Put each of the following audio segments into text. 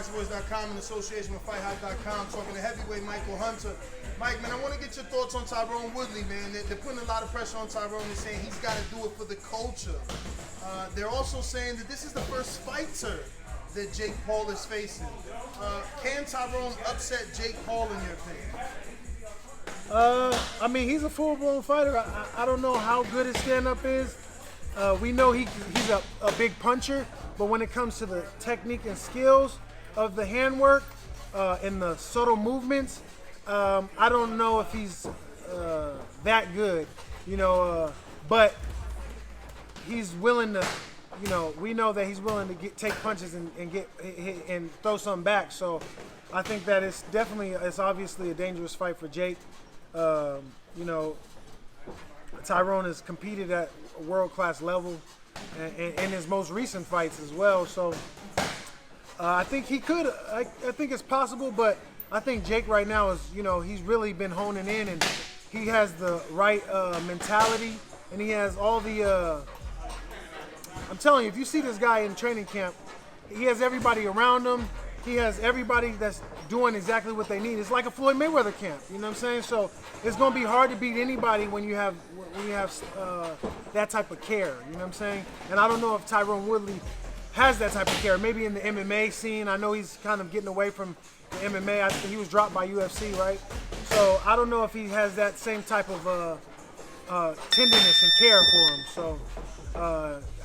ThaBoxingvoice.com in association with FightHot.com, talking to heavyweight Michael Hunter. Mike, man, I want to get your thoughts on Tyron Woodley, man. They're putting a lot of pressure on Tyron. They're saying he's got to do it for the culture. They're also saying that this is the first fighter that Jake Paul is facing. Can Tyron upset Jake Paul in your opinion? I mean, he's a full-blown fighter. I don't know how good his stand-up is. We know he's a big puncher, but when it comes to the technique and skills of the handwork and the subtle movements, I don't know if he's that good, but he's willing to, we know that he's willing to take punches and throw something back. So I think that it's obviously a dangerous fight for Jake. Tyron has competed at a world-class level in his most recent fights as well. So I think he could. I think it's possible, but I think Jake right now is, he's really been honing in, and he has the right mentality, and he has all the. I'm telling you, if you see this guy in training camp, he has everybody around him. He has everybody that's doing exactly what they need. It's like a Floyd Mayweather camp, you know what I'm saying? So it's going to be hard to beat anybody when you have that type of care, you know what I'm saying? And I don't know if Tyron Woodley has that type of care. Maybe in the MMA scene, I know he's kind of getting away from the MMA. I think he was dropped by UFC, right? So I don't know if he has that same type of tenderness and care for him. So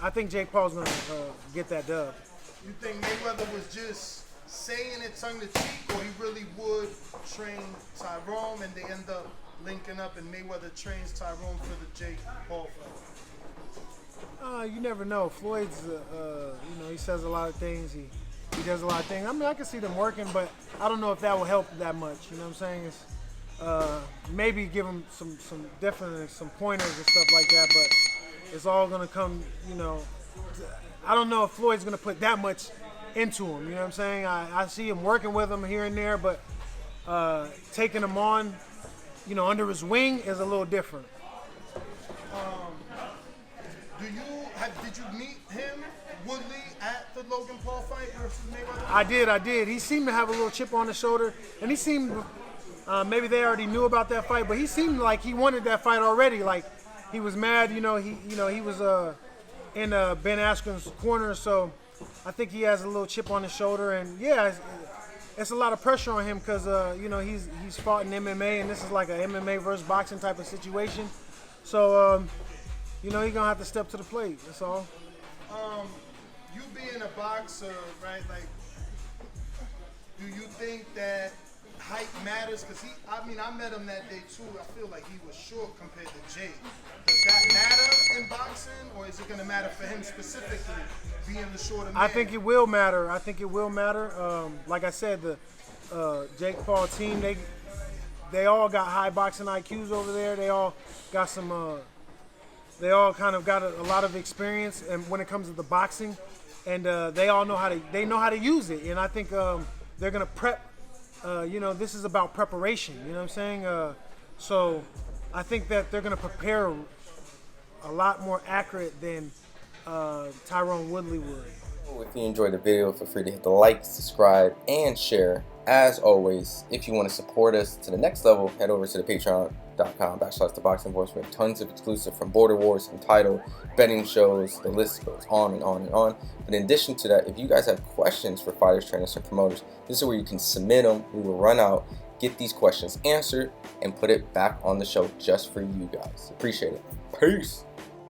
I think Jake Paul's going to get that dub. You think Mayweather was just saying it tongue-in-cheek, or he really would train Tyron and they end up linking up and Mayweather trains Tyron for the Jake Paul fight? You never know. Floyd's, he says a lot of things. He does a lot of things. I mean, I can see them working, but I don't know if that will help that much. You know what I'm saying? It's, maybe give him some definitely some pointers and stuff like that, but it's all going to come, I don't know if Floyd's going to put that much into him, you know what I'm saying? I see him working with him here and there, but taking him on, under his wing is a little different. Did you meet him, Woodley, at the Logan Paul fight versus Mayweather? I did. He seemed to have a little chip on his shoulder, and he seemed, maybe they already knew about that fight, but he seemed like he wanted that fight already. Like he was mad, he was in Ben Askren's corner, so I think he has a little chip on his shoulder, and yeah, it's a lot of pressure on him because he's fought in MMA, and this is like an MMA versus boxing type of situation. So he's gonna have to step to the plate. That's all. You being a boxer, right? Like, do you think that height matters? Because I met him that day too. I feel like he was short compared to Jake. Does that matter in boxing, or is it going to matter for him specifically, being the shorter man? I think it will matter. Like I said, the Jake Paul team, they all got high boxing IQs over there. They all got some. They all kind of got a lot of experience, and when it comes to the boxing, and they all know how to use it. And I think they're going to prep. This is about preparation. You know what I'm saying? So I think that they're going to prepare a lot more accurate than Tyron Woodley would. If you enjoyed the video, feel free to hit the like, subscribe, and share. As always, if you want to support us to the next level, head over to the patreon.com/ThaBoxingVoice. We have tons of exclusive from Border Wars, entitled betting shows. The list goes on and on and on. But in addition to that, if you guys have questions for fighters, trainers, and promoters, this is where you can submit them. We will run out, get these questions answered, and put it back on the show just for you guys. Appreciate it. Peace.